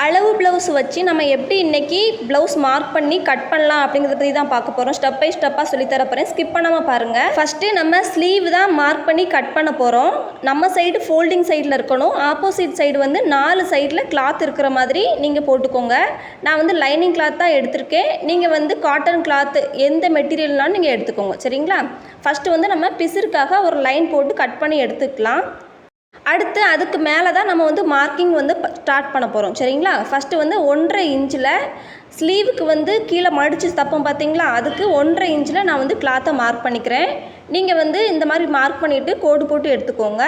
அளவு ப்ளவுஸ் வச்சு நம்ம எப்படி இன்றைக்கி ப்ளவுஸ் மார்க் பண்ணி கட் பண்ணலாம் அப்படிங்கிறத பற்றி தான் பார்க்க போகிறோம். ஸ்டெப் பை ஸ்டெப்பாக சொல்லித்தர போகிறேன், ஸ்கிப் பண்ணாமல் பாருங்கள். ஃபஸ்ட்டு நம்ம ஸ்லீவ் தான் மார்க் பண்ணி கட் பண்ண போகிறோம். நம்ம சைடு ஃபோல்டிங் சைடில் இருக்கணும். ஆப்போசிட் சைடு வந்து 4 சைடில் கிளாத் இருக்கிற மாதிரி நீங்கள் போட்டுக்கோங்க. நான் வந்து லைனிங் கிளாத் தான் எடுத்திருக்கேன். நீங்கள் வந்து காட்டன் கிளாத் எந்த மெட்டீரியல்னாலும் நீங்கள் எடுத்துக்கோங்க, சரிங்களா? ஃபஸ்ட்டு வந்து நம்ம பிசுறுக்காக ஒரு லைன் போட்டு கட் பண்ணி எடுத்துக்கலாம். அடுத்து அதுக்கு மேலே தான் நம்ம வந்து மார்க்கிங் வந்து ஸ்டார்ட் பண்ண போகிறோம், சரிங்களா? ஃபஸ்ட்டு வந்து 1.5 இன்ச்சில் ஸ்லீவுக்கு வந்து கீழே மடித்து தப்போம் பார்த்தீங்களா, அதுக்கு 1.5 இன்ச்சில் நான் வந்து கிளாத்தை மார்க் பண்ணிக்கிறேன். நீங்கள் வந்து இந்த மாதிரி மார்க் பண்ணிவிட்டு கோடு போட்டு எடுத்துக்கோங்க.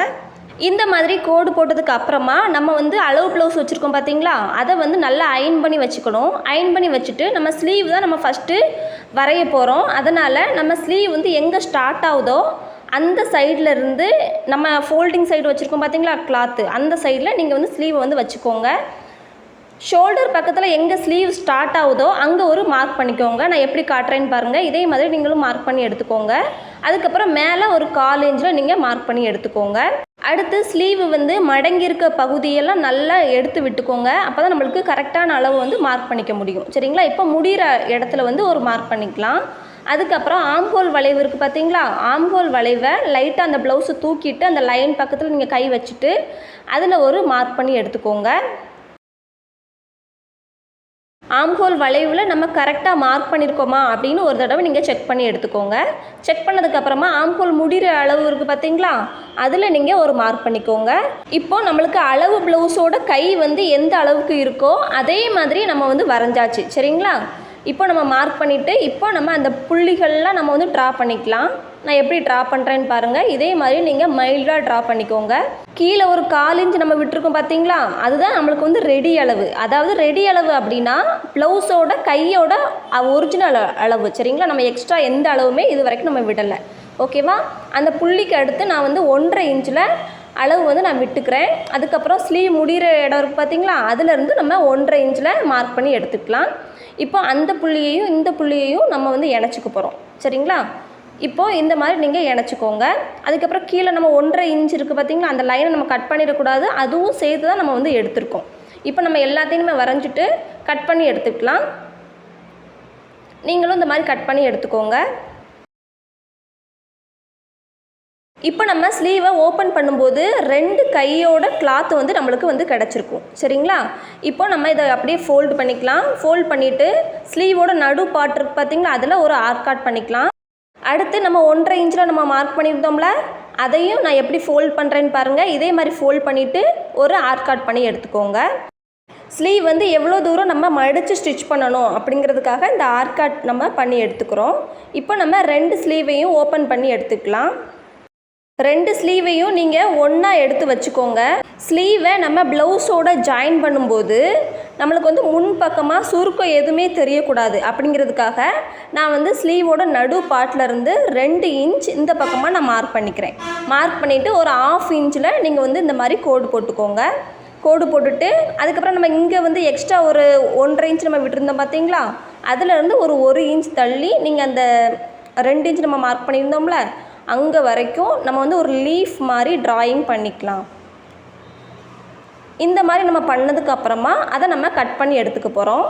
இந்த மாதிரி கோடு போட்டதுக்கு அப்புறமா நம்ம வந்து அளவு ப்ளவுஸ் வச்சுருக்கோம் பார்த்தீங்களா, அதை வந்து நல்லா அயன் பண்ணி வச்சுக்கணும். அயன் பண்ணி வச்சுட்டு நம்ம ஸ்லீவ் தான் நம்ம ஃபஸ்ட்டு வரைய போகிறோம். அதனால் நம்ம ஸ்லீவ் வந்து எங்கே ஸ்டார்ட் ஆகுதோ அந்த சைடில் இருந்து நம்ம ஃபோல்டிங் சைடு வச்சுருக்கோம் பார்த்தீங்களா கிளாத்து, அந்த சைடில் நீங்கள் வந்து ஸ்லீவை வந்து வச்சுக்கோங்க. ஷோல்டர் பக்கத்தில் எங்கே ஸ்லீவ் ஸ்டார்ட் ஆகுதோ அங்கே ஒரு மார்க் பண்ணிக்கோங்க. நான் எப்படி காட்டுறேன்னு பாருங்கள். இதே மாதிரி நீங்களும் மார்க் பண்ணி எடுத்துக்கோங்க. அதுக்கப்புறம் மேலே ஒரு 1/4 இன்ச்சில் நீங்கள் மார்க் பண்ணி எடுத்துக்கோங்க. அடுத்து ஸ்லீவ் வந்து மடங்கி இருக்க பகுதியெல்லாம் நல்லா எடுத்து விட்டுக்கோங்க. அப்போ தான் நம்மளுக்கு கரெக்டான அளவு வந்து மார்க் பண்ணிக்க முடியும், சரிங்களா? இப்போ முடிகிற இடத்துல வந்து ஒரு மார்க் பண்ணிக்கலாம். அதுக்கப்புறம் ஆம்ஹோல் வளைவு இருக்குது பார்த்தீங்களா, ஆம்ஹோல் வளைவை லைட்டாக அந்த ப்ளவுஸை தூக்கிட்டு அந்த லைன் பக்கத்தில் நீங்கள் கை வச்சுட்டு அதில் ஒரு மார்க் பண்ணி எடுத்துக்கோங்க. ஆம்ஹோல் வளைவில் நம்ம கரெக்டாக மார்க் பண்ணியிருக்கோமா அப்படின்னு ஒரு தடவை நீங்கள் செக் பண்ணி எடுத்துக்கோங்க. செக் பண்ணதுக்கப்புறமா ஆம்ஹோல் முடிகிற அளவு இருக்குது பார்த்தீங்களா, அதில் நீங்கள் ஒரு மார்க் பண்ணிக்கோங்க. இப்போது நம்மளுக்கு அளவு ப்ளவுஸோட கை வந்து எந்த அளவுக்கு இருக்கோ அதே மாதிரி நம்ம வந்து வரைஞ்சாச்சு, சரிங்களா? இப்போ நம்ம மார்க் பண்ணிவிட்டு இப்போ நம்ம அந்த புள்ளிகள்லாம் நம்ம வந்து ட்ரா பண்ணிக்கலாம். நான் எப்படி ட்ரா பண்ணுறேன்னு பாருங்கள். இதே மாதிரி நீங்கள் மைல்டாக ட்ரா பண்ணிக்கோங்க. கீழே ஒரு 1/4 இன்ச் நம்ம விட்டுருக்கோம் பார்த்தீங்களா, அதுதான் நம்மளுக்கு வந்து ரெடி அளவு. அதாவது ரெடி அளவு அப்படின்னா ப்ளவுஸோட கையோட ஒரிஜினல் அளவு, சரிங்களா? நம்ம எக்ஸ்ட்ரா எந்த அளவுமே இது வரைக்கும் நம்ம விடலை, ஓகேவா? அந்த புள்ளிக்கு அடுத்து நான் வந்து 1.5 இன்ச்சில் அளவு வந்து நான் விட்டுக்கிறேன். அதுக்கப்புறம் ஸ்லீவ் முடிகிற இடம் இருக்குது பார்த்தீங்களா, அதுலேருந்து நம்ம 1.5 இன்ச்சில் மார்க் பண்ணி எடுத்துக்கலாம். இப்போ அந்த புள்ளியையும் இந்த புள்ளியையும் நம்ம வந்து இணைச்சிக்க போகிறோம், சரிங்களா? இப்போது இந்த மாதிரி நீங்கள் இணைச்சிக்கோங்க. அதுக்கப்புறம் கீழே நம்ம 1.5 இன்ச் இருக்குது பார்த்தீங்களா, அந்த லைனை நம்ம கட் பண்ணிடக்கூடாது, அதுவும் சேர்த்து தான் நம்ம வந்து எடுத்திருக்கோம். இப்போ நம்ம எல்லாத்தையுமே வரைஞ்சிட்டு கட் பண்ணி எடுத்துக்கலாம். நீங்களும் இந்த மாதிரி கட் பண்ணி எடுத்துக்கோங்க. இப்போ நம்ம ஸ்லீவை ஓப்பன் பண்ணும்போது 2 கையோட கிளாத் வந்து நம்மளுக்கு வந்து கிடச்சிருக்கும், சரிங்களா? இப்போ நம்ம இதை அப்படியே ஃபோல்டு பண்ணிக்கலாம். ஃபோல்ட் பண்ணிவிட்டு ஸ்லீவோட நடு பார்ட் இருக்குது பார்த்தீங்களா, அதில் ஒரு ஆர்காட் பண்ணிக்கலாம். அடுத்து நம்ம 1.5 இன்ச்சில் நம்ம மார்க் பண்ணியிருந்தோம்ல, அதையும் நான் எப்படி ஃபோல்ட் பண்ணுறேன்னு பாருங்கள். இதே மாதிரி ஃபோல்ட் பண்ணிவிட்டு ஒரு ஆர்காட் பண்ணி எடுத்துக்கோங்க. ஸ்லீவ் வந்து எவ்வளோ தூரம் நம்ம மடித்து ஸ்டிச் பண்ணணும் அப்படிங்கிறதுக்காக இந்த ஆர்காட் நம்ம பண்ணி எடுத்துக்கிறோம். இப்போ நம்ம 2 ஸ்லீவையும் ஓப்பன் பண்ணி எடுத்துக்கலாம். 2 ஸ்லீவையும் நீங்கள் ஒன்றா எடுத்து வச்சுக்கோங்க. ஸ்லீவை நம்ம ப்ளவுஸோட ஜாயின் பண்ணும்போது நம்மளுக்கு வந்து முன்பக்கமாக சுருக்கம் எதுவுமே தெரியக்கூடாது அப்படிங்கிறதுக்காக நான் வந்து ஸ்லீவோட நடு பார்ட்லேருந்து 2 இன்ச் இந்த பக்கமாக நான் மார்க் பண்ணிக்கிறேன். மார்க் பண்ணிவிட்டு ஒரு 1/2 இன்ச்சில் நீங்கள் வந்து இந்த மாதிரி கோடு போட்டுக்கோங்க. கோடு போட்டுட்டு அதுக்கப்புறம் நம்ம இங்கே வந்து எக்ஸ்ட்ரா ஒரு 1.5 இன்ச் நம்ம விட்டுருந்தோம் பார்த்தீங்களா, அதிலேருந்து ஒரு 1 இன்ச் தள்ளி நீங்கள் அந்த 2 இன்ச் நம்ம மார்க் பண்ணியிருந்தோம்ல, அங்கே வரைக்கும் நம்ம வந்து ஒரு லீஃப் மாதிரி ட்ராயிங் பண்ணிக்கலாம். இந்த மாதிரி நம்ம பண்ணதுக்கப்புறமா அதை நம்ம கட் பண்ணி எடுத்துக்க போகிறோம்.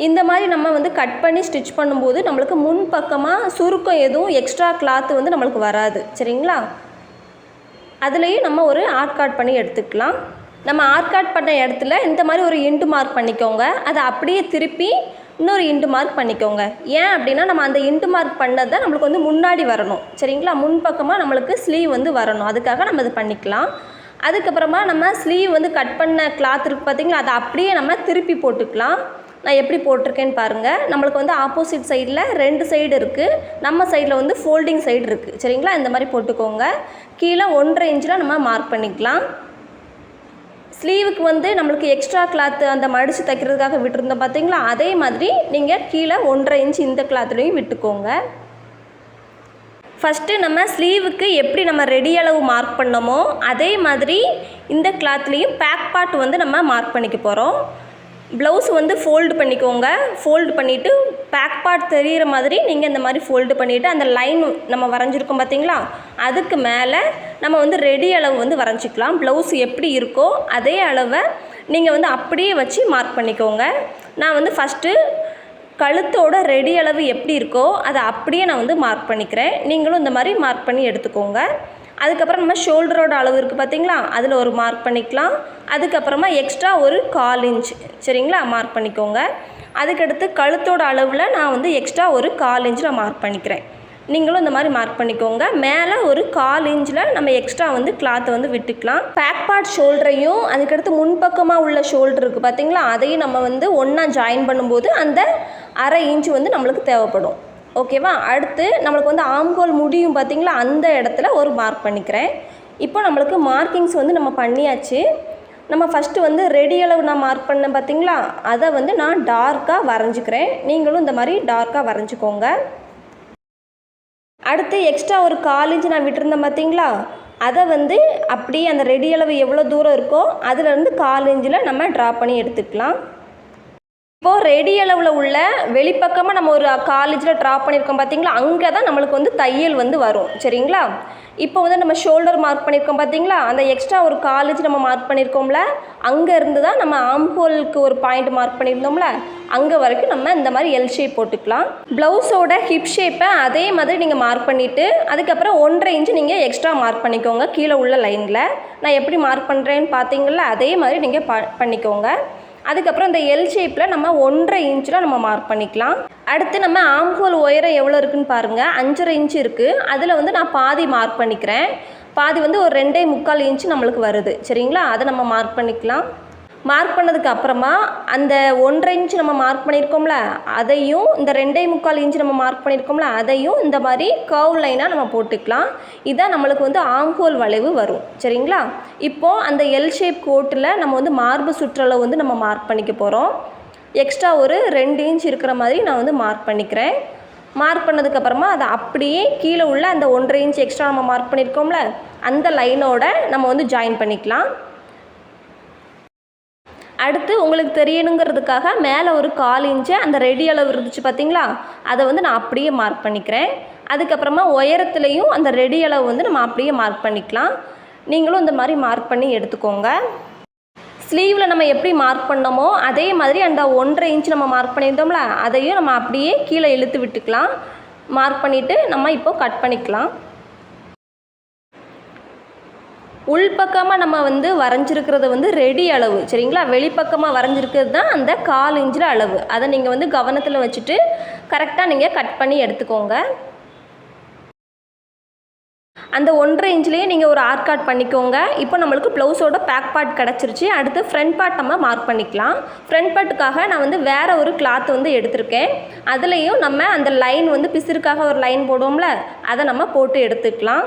இந்த மாதிரி நம்ம வந்து கட் பண்ணி ஸ்டிச் பண்ணும்போது நம்மளுக்கு முன்பக்கமாக சுருக்கம் எதுவும் எக்ஸ்ட்ரா கிளாத்து வந்து நம்மளுக்கு வராது, சரிங்களா? அதுலேயும் நம்ம ஒரு ஆர்காட் பண்ணி எடுத்துக்கலாம். நம்ம ஆர்காட் பண்ண இடத்துல இந்த மாதிரி ஒரு இன்ட்டு மார்க் பண்ணிக்கோங்க. அதை அப்படியே திருப்பி இன்னொரு இன்ட்டு மார்க் பண்ணிக்கோங்க. ஏன் அப்படின்னா நம்ம அந்த இன்ட்டு மார்க் பண்ணதை நம்மளுக்கு வந்து முன்னாடி வரணும், சரிங்களா? முன்பக்கமாக நம்மளுக்கு ஸ்லீவ் வந்து வரணும், அதுக்காக நம்ம இது பண்ணிக்கலாம். அதுக்கப்புறமா நம்ம ஸ்லீவ் வந்து கட் பண்ண கிளாத் இருக்குது பார்த்தீங்களா, அதை அப்படியே நம்ம திருப்பி போட்டுக்கலாம். நான் எப்படி போட்டிருக்கேன்னு பாருங்கள். நம்மளுக்கு வந்து ஆப்போசிட் சைடில் 2 சைடு இருக்குது, நம்ம சைடில் வந்து ஃபோல்டிங் சைடு இருக்குது, சரிங்களா? இந்த மாதிரி போட்டுக்கோங்க. கீழே 1.5 இன்ச்சில் நம்ம மார்க் பண்ணிக்கலாம். ஸ்லீவுக்கு வந்து நம்மளுக்கு எக்ஸ்ட்ரா கிளாத்து அந்த மடித்து தைக்கிறதுக்காக விட்டுருந்தோம் பார்த்தீங்களா, அதே மாதிரி நீங்கள் கீழே 1.5 இன்ச் இந்த கிளாத்துலேயும் விட்டுக்கோங்க. ஃபஸ்ட்டு நம்ம ஸ்லீவுக்கு எப்படி நம்ம ரெடி அளவு மார்க் பண்ணோமோ அதே மாதிரி இந்த கிளாத்லேயும் பேக் பார்ட் வந்து நம்ம மார்க் பண்ணிக்க போகிறோம். ப்ளவுஸ் வந்து ஃபோல்டு பண்ணிக்கோங்க. ஃபோல்டு பண்ணிவிட்டு பேக் பார்ட் தெரிகிற மாதிரி நீங்கள் இந்த மாதிரி ஃபோல்டு பண்ணிவிட்டு அந்த லைன் நம்ம வரைஞ்சிருக்கோம் பார்த்தீங்களா, அதுக்கு மேலே நம்ம வந்து ரெடி அளவு வந்து வரைஞ்சிக்கலாம். ப்ளவுஸ் எப்படி இருக்கோ அதே அளவை நீங்கள் வந்து அப்படியே வச்சு மார்க் பண்ணிக்கோங்க. நான் வந்து ஃபஸ்ட்டு கழுத்தோட ரெடி அளவு எப்படி இருக்கோ அதை அப்படியே நான் வந்து மார்க் பண்ணிக்கிறேன். நீங்களும் இந்த மாதிரி மார்க் பண்ணி எடுத்துக்கோங்க. அதுக்கப்புறம் நம்ம ஷோல்டரோட அளவு இருக்குது பார்த்தீங்களா, அதில் ஒரு மார்க் பண்ணிக்கலாம். அதுக்கப்புறமா எக்ஸ்ட்ரா ஒரு 1/4 இன்ச் சரிங்களா மார்க் பண்ணிக்கோங்க. அதுக்கடுத்து கழுத்தோட அளவில் நான் வந்து எக்ஸ்ட்ரா ஒரு 1/4 இன்ச்சில் மார்க் பண்ணிக்கிறேன். நீங்களும் இந்த மாதிரி மார்க் பண்ணிக்கோங்க. மேலே ஒரு 1/4 இன்ச்சில் நம்ம எக்ஸ்ட்ரா வந்து கிளாத்தை வந்து விட்டுக்கலாம். பேக் பார்ட் ஷோல்டரையும் அதுக்கடுத்து முன்பக்கமாக உள்ள ஷோல்டர் இருக்குது பார்த்தீங்களா, அதையும் நம்ம வந்து ஒன்றா ஜாயின் பண்ணும்போது அந்த 1/2 இன்ச் வந்து நம்மளுக்கு தேவைப்படும். ஓகேவா. அடுத்து நம்மளுக்கு வந்து ஆம்ஹோல் முடியும் பார்த்தீங்களா, அந்த இடத்துல ஒரு மார்க் பண்ணிக்கிறேன். இப்போ நம்மளுக்கு மார்க்கிங்ஸ் வந்து நம்ம பண்ணியாச்சு. நம்ம ஃபஸ்ட்டு வந்து ரெடி அளவு நான் மார்க் பண்ணேன் பார்த்தீங்களா, அதை வந்து நான் டார்க்காக வரைஞ்சிக்கிறேன். நீங்களும் இந்த மாதிரி டார்க்காக வரைஞ்சிக்கோங்க. அடுத்து எக்ஸ்ட்ரா ஒரு 1/4 இன்ச் நான் விட்டுருந்தேன் பார்த்தீங்களா, அதை வந்து அப்படியே அந்த ரெடி அளவு எவ்வளோ தூரம் இருக்கோ அதுலேருந்து 1/4 இன்ச்சில் நம்ம ட்ரா பண்ணி எடுத்துக்கலாம். இப்போது ரெடி அளவில் உள்ள வெளிப்பக்கமாக நம்ம ஒரு 1/4 இன்ச்சில் ட்ரா பண்ணியிருக்கோம் பார்த்தீங்களா, அங்கே தான் நம்மளுக்கு வந்து தையல் வந்து வரும் சரிங்களா. இப்போ வந்து நம்ம ஷோல்டர் மார்க் பண்ணியிருக்கோம் பார்த்தீங்களா, அந்த எக்ஸ்ட்ரா ஒரு 1/4 இன்ச் நம்ம மார்க் பண்ணியிருக்கோம்ல, அங்கே இருந்து தான் நம்ம ஆம்ஹோலுக்கு ஒரு பாயிண்ட் மார்க் பண்ணியிருந்தோம்ல, அங்கே வரைக்கும் நம்ம இந்த மாதிரி எல் ஷேப் போட்டுக்கலாம். ப்ளவுஸோட ஹிப் ஷேப்பை அதே மாதிரி நீங்கள் மார்க் பண்ணிவிட்டு அதுக்கப்புறம் 1.5 இன்ச் நீங்கள் எக்ஸ்ட்ரா மார்க் பண்ணிக்கோங்க கீழே உள்ள லைனில். நான் எப்படி மார்க் பண்ணுறேன்னு பார்த்தீங்களா, அதே மாதிரி நீங்கள் பண்ணிக்கோங்க. அதுக்கப்புறம் இந்த எல் ஷேப்பில் நம்ம 1.5 இன்ச்சில் நம்ம மார்க் பண்ணிக்கலாம். அடுத்து நம்ம ஆம்ஹோல் உயரம் எவ்வளோ இருக்குதுன்னு பாருங்கள், 5.5 இன்ச் இருக்குது. அதில் வந்து நான் பாதி மார்க் பண்ணிக்கிறேன். பாதி வந்து ஒரு 2.25 இன்ச் நம்மளுக்கு வருது சரிங்களா, அதை நம்ம மார்க் பண்ணிக்கலாம். மார்க் பண்ணதுக்கு அப்புறமா அந்த 1.5 இன்ச் நம்ம மார்க் பண்ணியிருக்கோம்ல, அதையும் இந்த 2.25 இன்ச் நம்ம மார்க் பண்ணியிருக்கோம்ல, அதையும் இந்த மாதிரி கர்வ் லைனாக நம்ம போட்டுக்கலாம். இதான் நம்மளுக்கு வந்து ஆம்ஹோல் வளைவு வரும் சரிங்களா. இப்போது அந்த எல் ஷேப் கோட்டில் நம்ம வந்து மார்பு சுற்றளவு வந்து நம்ம மார்க் பண்ணிக்க போகிறோம். எக்ஸ்ட்ரா ஒரு 2 இன்ச் இருக்கிற மாதிரி நான் வந்து மார்க் பண்ணிக்கிறேன். மார்க் பண்ணதுக்கப்புறமா அதை அப்படியே கீழே உள்ள அந்த 1.5 இன்ச் எக்ஸ்ட்ரா நம்ம மார்க் பண்ணியிருக்கோம்ல, அந்த லைனோட நம்ம வந்து ஜாயின் பண்ணிக்கலாம். அடுத்து உங்களுக்கு தெரியணுங்கிறதுக்காக மேலே ஒரு 1/4 இன்ச்சு அந்த ரெடி அளவு இருந்துச்சு பார்த்தீங்களா, அதை வந்து நான் அப்படியே மார்க் பண்ணிக்கிறேன். அதுக்கப்புறமா உயரத்துலேயும் அந்த ரெடி அளவு வந்து நம்ம அப்படியே மார்க் பண்ணிக்கலாம். நீங்களும் இந்த மாதிரி மார்க் பண்ணி எடுத்துக்கோங்க. ஸ்லீவில் நம்ம எப்படி மார்க் பண்ணோமோ அதே மாதிரி அந்த 1.5 இன்ச் நம்ம மார்க் பண்ணியிருந்தோம்ல, அதையும் நம்ம அப்படியே கீழே இழுத்து விட்டுக்கலாம். மார்க் பண்ணிவிட்டு நம்ம இப்போ கட் பண்ணிக்கலாம். உள்பக்கமாக நம்ம வந்து வரைஞ்சிருக்கிறது வந்து ரெடி அளவு சரிங்களா, வெளிப்பக்கமாக வரைஞ்சிருக்கிறது தான் அந்த 1/4 இன்ச்சில் அளவு. அதை நீங்கள் வந்து கவனத்தில் வச்சுட்டு கரெக்டாக நீங்கள் கட் பண்ணி எடுத்துக்கோங்க. அந்த 1.5 இன்ச்லேயே நீங்கள் ஒரு ஆர்காட் பண்ணிக்கோங்க. இப்போ நம்மளுக்கு ப்ளவுஸோட பேக் பார்ட் கிடச்சிருச்சு. அடுத்து ஃப்ரண்ட் பார்ட் நம்ம மார்க் பண்ணிக்கலாம். ஃப்ரண்ட் பார்ட்டுக்காக நான் வந்து வேறு ஒரு கிளாத் வந்து எடுத்திருக்கேன். அதுலேயும் நம்ம அந்த லைன் வந்து பிசுறுக்காக ஒரு லைன் போடுவோம்ல, அதை நம்ம போட்டு எடுத்துக்கலாம்.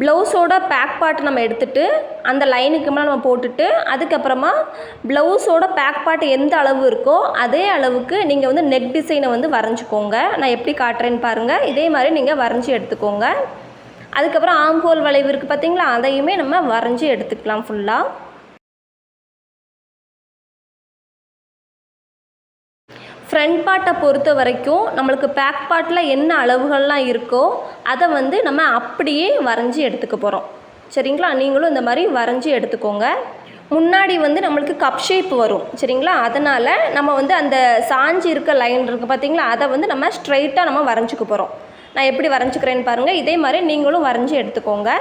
ப்ளவுஸோட பேக் பார்ட் நம்ம எடுத்துகிட்டு அந்த லைனுக்கு மேலே நம்ம போட்டுட்டு அதுக்கப்புறமா ப்ளவுஸோட பேக் பார்ட் எந்த அளவு இருக்கோ அதே அளவுக்கு நீங்கள் வந்து நெக் டிசைனை வந்து வரைஞ்சிக்கோங்க. நான் எப்படி காட்டுறேன்னு பாருங்கள், இதே மாதிரி நீங்கள் வரைஞ்சி எடுத்துக்கோங்க. அதுக்கப்புறம் ஆம்ஹோல் வளைவு இருக்குது பார்த்தீங்களா, அதையுமே நம்ம வரைஞ்சி எடுத்துக்கலாம் ஃபுல்லாக. ஃப்ரண்ட் பார்ட்டை பொறுத்த வரைக்கும் நம்மளுக்கு பேக் பார்ட்டில் என்ன அளவுகள்லாம் இருக்கோ அதை வந்து நம்ம அப்படியே வரைஞ்சி எடுத்துக்க போகிறோம் சரிங்களா. நீங்களும் இந்த மாதிரி வரைஞ்சி எடுத்துக்கோங்க. முன்னாடி வந்து நம்மளுக்கு கப் ஷேப் வரும் சரிங்களா, அதனால் நம்ம வந்து அந்த சாஞ்சி இருக்க லைன் இருக்குது பார்த்தீங்களா, அதை வந்து நம்ம ஸ்ட்ரைட்டாக நம்ம வரைஞ்சிக்க போகிறோம். நான் எப்படி வரைஞ்சிக்கிறேன்னு பாருங்கள், இதே மாதிரி நீங்களும் வரைஞ்சி எடுத்துக்கோங்க.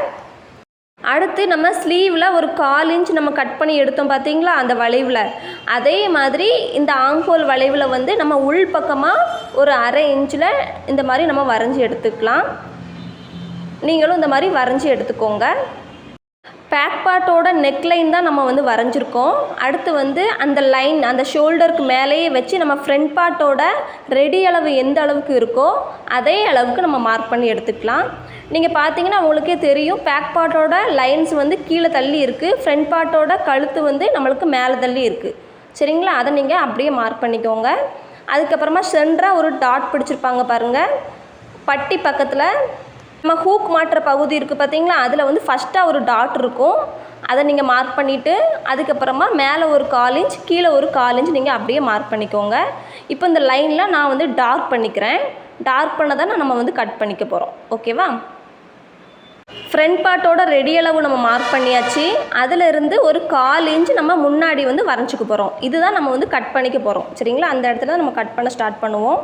அடுத்து நம்ம ஸ்லீவில் ஒரு 1/4 இன்ச் நம்ம கட் பண்ணி எடுத்தோம் பார்த்தீங்களா அந்த வளைவில், அதே மாதிரி இந்த ஆம்ஹோல் வளைவில் வந்து நம்ம உள் பக்கமாக ஒரு 1/2 இன்ச்சில் இந்த மாதிரி நம்ம வரைஞ்சி எடுத்துக்கலாம். நீங்களும் இந்த மாதிரி வரைஞ்சி எடுத்துக்கோங்க. பேக் பார்ட்டோட நெக் லைன் தான் நம்ம வந்து வரைஞ்சிருக்கோம். அடுத்து வந்து அந்த லைன் அந்த ஷோல்டருக்கு மேலேயே வச்சு நம்ம ஃப்ரண்ட் பார்ட்டோட ரெடி அளவு எந்த அளவுக்கு இருக்கோ அதே அளவுக்கு நம்ம மார்க் பண்ணி எடுத்துக்கலாம். நீங்கள் பார்த்தீங்கன்னா உங்களுக்கே தெரியும், பேக் பார்ட்டோட லைன்ஸ் வந்து கீழே தள்ளி இருக்குது, ஃப்ரண்ட் பார்ட்டோட கழுத்து வந்து நம்மளுக்கு மேலே தள்ளி இருக்குது சரிங்களா. அதை நீங்கள் அப்படியே மார்க் பண்ணிக்கோங்க. அதுக்கப்புறமா சென்டராக ஒரு டாட் பிடிச்சிருப்பாங்க பாருங்கள், பட்டி பக்கத்தில் நம்ம ஹூக் மாட்டுற பகுதி இருக்குது பார்த்தீங்களா, அதில் வந்து ஃபஸ்ட்டாக ஒரு டாட் இருக்கும், அதை நீங்கள் மார்க் பண்ணிவிட்டு அதுக்கப்புறமா மேலே ஒரு 1/4 இன்ச் கீழே ஒரு 1/4 இன்ச் நீங்கள் அப்படியே மார்க் பண்ணிக்கோங்க. இப்போ இந்த லைனில் நான் வந்து டார்க் பண்ணிக்கிறேன். டார்க் பண்ணதை நம்ம வந்து கட் பண்ணிக்க போகிறோம் ஓகேவா. ஃப்ரண்ட் பார்ட்டோட ரெடி அளவு நம்ம மார்க் பண்ணியாச்சு. அதிலிருந்து ஒரு 1/4 இன்ச் நம்ம முன்னாடி வந்து வரைஞ்சிக்க போகிறோம். இதுதான் நம்ம வந்து கட் பண்ணிக்க போகிறோம். சரிங்களா? அந்த இடத்துல தான் நம்ம கட் பண்ண ஸ்டார்ட் பண்ணுவோம்.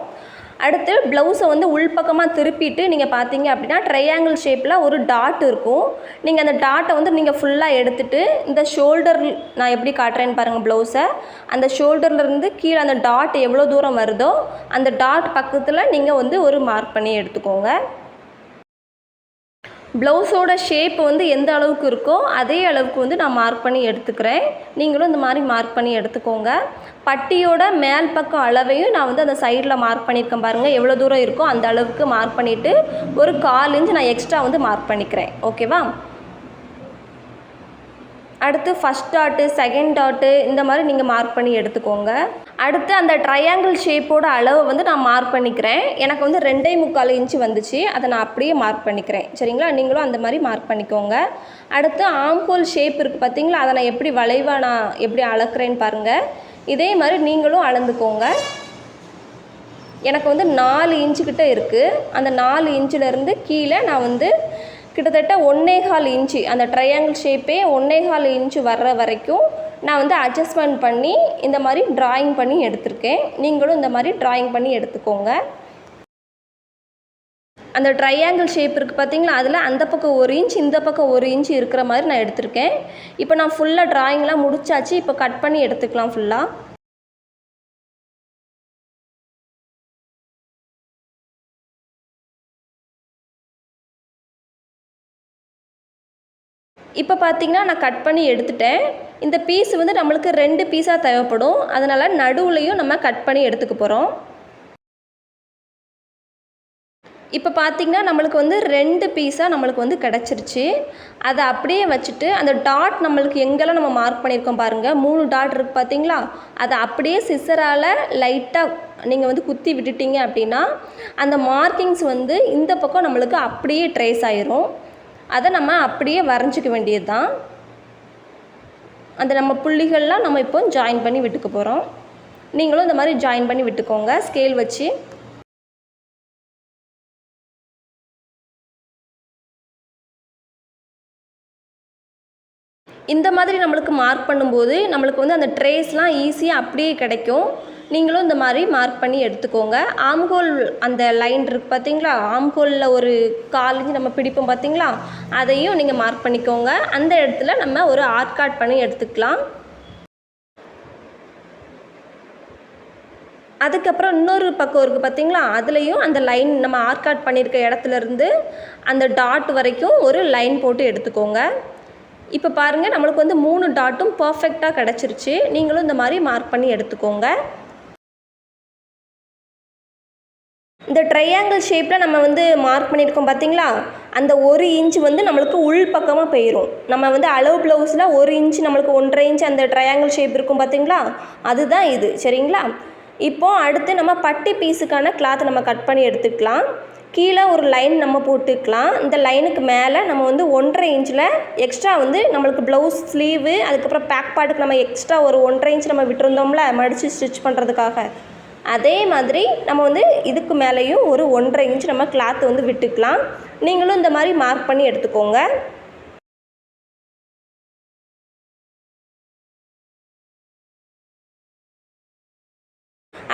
அடுத்து ப்ளவுஸை வந்து உள்பக்கமாக திருப்பிட்டு நீங்கள் பார்த்தீங்க அப்படின்னா ட்ரையாங்கிள் ஷேப்பில் ஒரு டாட் இருக்கும். நீங்கள் அந்த டாட்டை வந்து நீங்கள் ஃபுல்லாக எடுத்துகிட்டு இந்த ஷோல்டர் நான் எப்படி காட்டுறேன்னு பாருங்கள் ப்ளவுஸை. அந்த ஷோல்டர்லேருந்து கீழே அந்த டாட் எவ்வளோ தூரம் வருதோ அந்த டாட் பக்கத்தில் நீங்கள் வந்து ஒரு மார்க் பண்ணி எடுத்துக்கோங்க. ப்ளவுஸோட ஷேப் வந்து எந்த அளவுக்கு இருக்கோ அதே அளவுக்கு வந்து நான் மார்க் பண்ணி எடுத்துக்கிறேன். நீங்களும் இந்த மாதிரி மார்க் பண்ணி எடுத்துக்கோங்க. பட்டியோட மேல் பக்கம் அளவையும் நான் வந்து அந்த சைடில் மார்க் பண்ணியிருக்கேன் பாருங்கள். எவ்வளோ தூரம் இருக்கோ அந்த அளவுக்கு மார்க் பண்ணிவிட்டு ஒரு 1/4 இன்ச் நான் எக்ஸ்ட்ரா வந்து மார்க் பண்ணிக்கிறேன். ஓகேவா? அடுத்து ஃபஸ்ட் டாட்டு, செகண்ட் டாட்டு இந்த மாதிரி நீங்கள் மார்க் பண்ணி எடுத்துக்கோங்க. அடுத்து அந்த ட்ரையாங்கிள் ஷேப்போட அளவை வந்து நான் மார்க் பண்ணிக்கிறேன். எனக்கு வந்து 2.25 இன்ச்சு வந்துச்சு. அதை நான் அப்படியே மார்க் பண்ணிக்கிறேன். சரிங்களா? நீங்களும் அந்த மாதிரி மார்க் பண்ணிக்கோங்க. அடுத்து ஆம்ஹோல் ஷேப் இருக்குது பார்த்தீங்களா? அதை நான் எப்படி வளைவாக நான் எப்படி அளக்குறேன்னு பாருங்கள். இதே மாதிரி நீங்களும் அளந்துக்கோங்க. எனக்கு வந்து 4 இன்ச்சுக்கிட்ட இருக்குது. அந்த 4 இன்ச்சிலேருந்து கீழே நான் வந்து கிட்டத்தட்ட 1.25 இன்ச்சு அந்த ட்ரையாங்கிள் ஷேப்பே 1.25 இன்ச்சு வர்ற வரைக்கும் நான் வந்து அட்ஜஸ்ட்மெண்ட் பண்ணி இந்த மாதிரி ட்ராயிங் பண்ணி எடுத்திருக்கேன். நீங்களும் இந்த மாதிரி ட்ராயிங் பண்ணி எடுத்துக்கோங்க. அந்த ட்ரையாங்கிள் ஷேப் இருக்குது பார்த்தீங்களா? அதில் அந்த பக்கம் 1 இன்ச் இந்த பக்கம் 1 இன்ச் இருக்கிற மாதிரி நான் எடுத்திருக்கேன். இப்போ நான் ஃபுல்லாக ட்ராயிங்லாம் முடிச்சாச்சு. இப்போ கட் பண்ணி எடுத்துக்கலாம் ஃபுல்லாக. இப்போ பார்த்தீங்கன்னா நான் கட் பண்ணி எடுத்துட்டேன். இந்த பீஸ் வந்து நம்மளுக்கு 2 பீஸாக தேவைப்படும். அதனால் நடுவுலையும் நம்ம கட் பண்ணி எடுத்துக்க போகிறோம். இப்போ பார்த்தீங்கன்னா நம்மளுக்கு வந்து 2 பீஸாக நம்மளுக்கு வந்து கிடச்சிருச்சு. அதை அப்படியே வச்சுட்டு அந்த டாட் நம்மளுக்கு எங்கெல்லாம் நம்ம மார்க் பண்ணியிருக்கோம் பாருங்கள். 3 டாட் இருக்குது பார்த்தீங்களா? அதை அப்படியே சிசரால் லைட்டாக நீங்கள் வந்து குத்தி விட்டுட்டீங்க அப்படின்னா அந்த மார்க்கிங்ஸ் வந்து இந்த பக்கம் நம்மளுக்கு அப்படியே ட்ரேஸ் ஆயிரும். அதை நம்ம அப்படியே வரைஞ்சிக்க வேண்டியது தான். அந்த நம்ம புள்ளிகள்லாம் நம்ம இப்போ ஜாயின் பண்ணி விட்டுக்க போகிறோம். நீங்களும் இந்த மாதிரி ஜாயின் பண்ணி விட்டுக்கோங்க ஸ்கேல் வச்சு. இந்த மாதிரி நம்மளுக்கு மார்க் பண்ணும்போது நம்மளுக்கு வந்து அந்த ட்ரேஸ்லாம் ஈஸியாக அப்படியே கிடைக்கும். நீங்களும் இந்த மாதிரி மார்க் பண்ணி எடுத்துக்கோங்க. ஆம்ஹோல் அந்த லைன் இருக்குது பார்த்தீங்களா? ஆம்ஹோலில் ஒரு 1/4 இன்ச் நம்ம பிடிப்போம் பார்த்தீங்களா? அதையும் நீங்கள் மார்க் பண்ணிக்கோங்க. அந்த இடத்துல நம்ம ஒரு ஆர்க் கட் பண்ணி எடுத்துக்கலாம். அதுக்கப்புறம் இன்னொரு பக்கம் இருக்குது பார்த்தீங்களா? அதுலேயும் அந்த லைன் நம்ம ஆர்க் கட் பண்ணியிருக்க இடத்துலேருந்து அந்த டாட் வரைக்கும் ஒரு லைன் போட்டு எடுத்துக்கோங்க. இப்போ பாருங்கள் நம்மளுக்கு வந்து 3 டாட்டும் பர்ஃபெக்டாக கிடச்சிருச்சு. நீங்களும் இந்த மாதிரி மார்க் பண்ணி எடுத்துக்கோங்க. இந்த ட்ரையாங்கிள் ஷேப்பில் நம்ம வந்து மார்க் பண்ணியிருக்கோம் பார்த்தீங்களா? அந்த 1 இன்ச் வந்து நம்மளுக்கு உள் பக்கமாக போயிடும். நம்ம வந்து அளவு ப்ளவுஸில் 1 இன்ச் நம்மளுக்கு 1.5 இன்ச் அந்த ட்ரையாங்கிள் ஷேப் இருக்கும் பார்த்தீங்களா? அதுதான் இது. சரிங்களா? இப்போது அடுத்து நம்ம பட்டி பீஸுக்கான கிளாத் நம்ம கட் பண்ணி எடுத்துக்கலாம். கீழே ஒரு லைன் நம்ம போட்டுக்கலாம். இந்த லைனுக்கு மேலே நம்ம வந்து 1.5 இன்ச்சில் எக்ஸ்ட்ரா வந்து நம்மளுக்கு ப்ளவுஸ் ஸ்லீவு அதுக்கப்புறம் பேக் பார்ட்டுக்கு நம்ம எக்ஸ்ட்ரா ஒரு 1.5 இன்ச் நம்ம விட்டுருந்தோம்ல மடித்து ஸ்டிச் பண்ணுறதுக்காக. அதே மாதிரி நம்ம வந்து இதுக்கு மேலேயும் ஒரு 1.5 இன்ச் நம்ம கிளாத் வந்து விட்டுக்கலாம். நீங்களும் இந்த மாதிரி மார்க் பண்ணி எடுத்துக்கோங்க.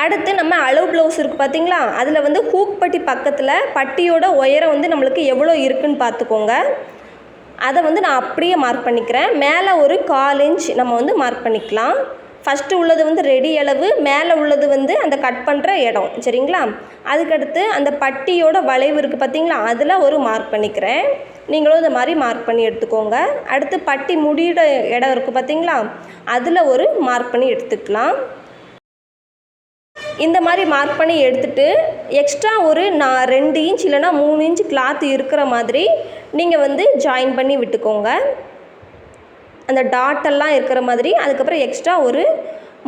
அடுத்து நம்ம அளவு ப்ளவுஸ் இருக்குது பார்த்தீங்களா? அதில் வந்து ஹூக் பட்டி பக்கத்தில் பட்டியோட உயரம் வந்து நம்மளுக்கு எவ்வளோ இருக்குதுன்னு பார்த்துக்கோங்க. அதை வந்து நான் அப்படியே மார்க் பண்ணிக்கிறேன். மேலே ஒரு 1/4 இன்ச் நம்ம வந்து மார்க் பண்ணிக்கலாம். ஃபஸ்ட்டு உள்ளது வந்து ரெடி அளவு, மேலே உள்ளது வந்து அந்த கட் பண்ணுற இடம். சரிங்களா? அதுக்கடுத்து அந்த பட்டியோட வளைவு இருக்குது பார்த்தீங்களா? அதில் ஒரு மார்க் பண்ணிக்கிறேன். நீங்களும் இந்த மாதிரி மார்க் பண்ணி எடுத்துக்கோங்க. அடுத்து பட்டி முடியிற இடம் இருக்குது பார்த்தீங்களா? அதில் ஒரு மார்க் பண்ணி எடுத்துக்கலாம். இந்த மாதிரி மார்க் பண்ணி எடுத்துகிட்டு எக்ஸ்ட்ரா ஒரு 2 இன்ச் இல்லைனா 3 இன்ச் கிளாத் இருக்கிற மாதிரி நீங்கள் வந்து ஜாயின் பண்ணி விட்டுக்கோங்க. அந்த டாட்டெல்லாம் இருக்கிற மாதிரி. அதுக்கப்புறம் எக்ஸ்ட்ரா ஒரு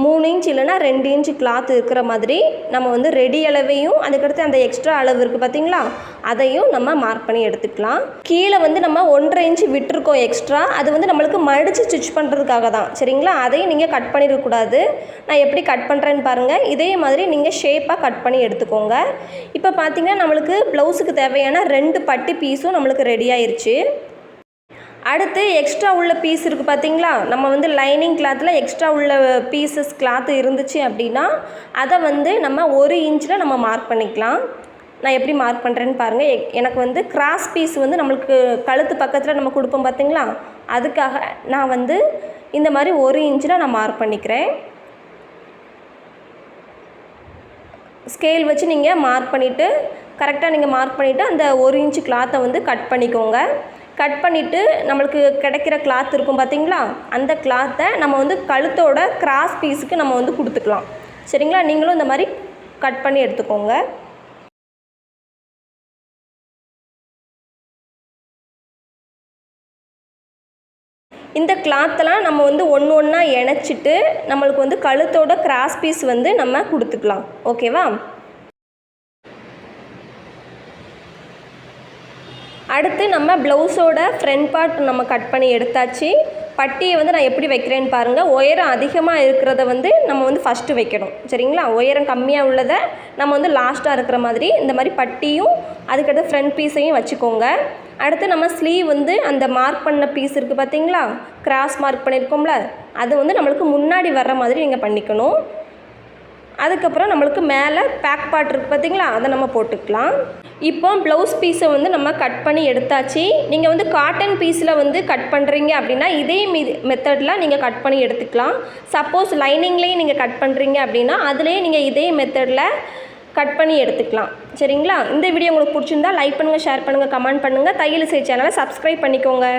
3 இன்ச் இல்லைனா 2 இன்ச் கிளாத் இருக்கிற மாதிரி நம்ம வந்து ரெடி அளவையும் அதுக்கடுத்து அந்த எக்ஸ்ட்ரா அளவு இருக்குது பார்த்தீங்களா, அதையும் நம்ம மார்க் பண்ணி எடுத்துக்கலாம். கீழே வந்து நம்ம 1.5 இன்ச் விட்டுருக்கோம் எக்ஸ்ட்ரா, அது வந்து நம்மளுக்கு மடித்து ஸ்டிச் பண்ணுறதுக்காக தான். சரிங்களா, அதையும் நீங்கள் கட் பண்ணிடக்கூடாது. நான் எப்படி கட் பண்ணுறேன்னு பாருங்கள். இதே மாதிரி நீங்கள் ஷேப்பாக கட் பண்ணி எடுத்துக்கோங்க. இப்போ பார்த்தீங்கன்னா நம்மளுக்கு ப்ளவுஸுக்கு தேவையான 2 பட்டி பீஸும் நம்மளுக்கு ரெடி ஆயிடுச்சு. அடுத்து எக்ஸ்ட்ரா உள்ள பீஸ் இருக்குது பார்த்தீங்களா, நம்ம வந்து லைனிங் கிளாத்தில் எக்ஸ்ட்ரா உள்ள பீசஸ் கிளாத்து இருந்துச்சு அப்படின்னா அதை வந்து நம்ம 1 இன்ச்சில் நம்ம மார்க் பண்ணிக்கலாம். நான் எப்படி மார்க் பண்ணுறேன்னு பாருங்கள். எனக்கு வந்து கிராஸ் பீஸ் வந்து நம்மளுக்கு கழுத்து பக்கத்தில் நம்ம கொடுப்போம் பார்த்தீங்களா, அதுக்காக நான் வந்து இந்த மாதிரி 1 இன்ச்சில் நான் மார்க் பண்ணிக்கிறேன். ஸ்கேல் வச்சு நீங்கள் மார்க் பண்ணிவிட்டு கரெக்டாக நீங்கள் மார்க் பண்ணிவிட்டு அந்த 1 இன்ச்சு கிளாத்தை வந்து கட் பண்ணிக்கோங்க. கட் பண்ணிவிட்டு நம்மளுக்கு கிடைக்கிற கிளாத் இருக்கும் பார்த்தீங்களா, அந்த கிளாத்தை நம்ம வந்து கழுத்தோட கிராஸ் பீஸுக்கு நம்ம வந்து கொடுத்துக்கலாம். சரிங்களா, நீங்களும் இந்த மாதிரி கட் பண்ணி எடுத்துக்கோங்க. இந்த கிளாத்தெல்லாம் நம்ம வந்து ஒன்று ஒன்றா இணைச்சிட்டு நம்மளுக்கு வந்து கழுத்தோட கிராஸ் பீஸ் வந்து நம்ம கொடுத்துக்கலாம். ஓகேவா. அடுத்து நம்ம ப்ளவுஸோட ஃப்ரண்ட் பார்ட் நம்ம கட் பண்ணி எடுத்தாச்சு. பட்டியை வந்து நான் எப்படி வைக்கிறேன்னு பாருங்கள். உயரம் அதிகமாக இருக்கிறத வந்து நம்ம வந்து ஃபஸ்ட்டு வைக்கணும். சரிங்களா, உயரம் கம்மியாக உள்ளதை நம்ம வந்து லாஸ்ட்டாக இருக்கிற மாதிரி இந்த மாதிரி பட்டியும் அதுக்கடுத்து ஃப்ரண்ட் பீஸையும் வச்சுக்கோங்க. அடுத்து நம்ம ஸ்லீவ் வந்து அந்த மார்க் பண்ண பீஸ் இருக்குது பார்த்தீங்களா, கிராஸ் மார்க் பண்ணியிருக்கோம்ல, அது வந்து நம்மளுக்கு முன்னாடி வர்ற மாதிரி நீங்கள் பண்ணிக்கணும். அதுக்கப்புறம் நம்மளுக்கு மேலே பேக் பார்ட் இருக்குது பார்த்தீங்களா, அதை நம்ம போட்டுக்கலாம். இப்போ ப்ளவுஸ் பீஸை வந்து நம்ம கட் பண்ணி எடுத்தாச்சு. நீங்கள் வந்து காட்டன் பீஸில் வந்து கட் பண்ணுறீங்க அப்படின்னா இதே மெத்தடில் நீங்கள் கட் பண்ணி எடுத்துக்கலாம். சப்போஸ் லைனிங்லேயும் நீங்கள் கட் பண்ணுறீங்க அப்படின்னா அதுலேயே நீங்கள் இதே மெத்தடில் கட் பண்ணி எடுத்துக்கலாம். சரிங்களா, இந்த வீடியோ உங்களுக்கு பிடிச்சிருந்தா லைக் பண்ணுங்கள், ஷேர் பண்ணுங்கள், கமெண்ட் பண்ணுங்கள். தையல் இசை சேனலை சப்ஸ்கிரைப் பண்ணிக்கோங்க.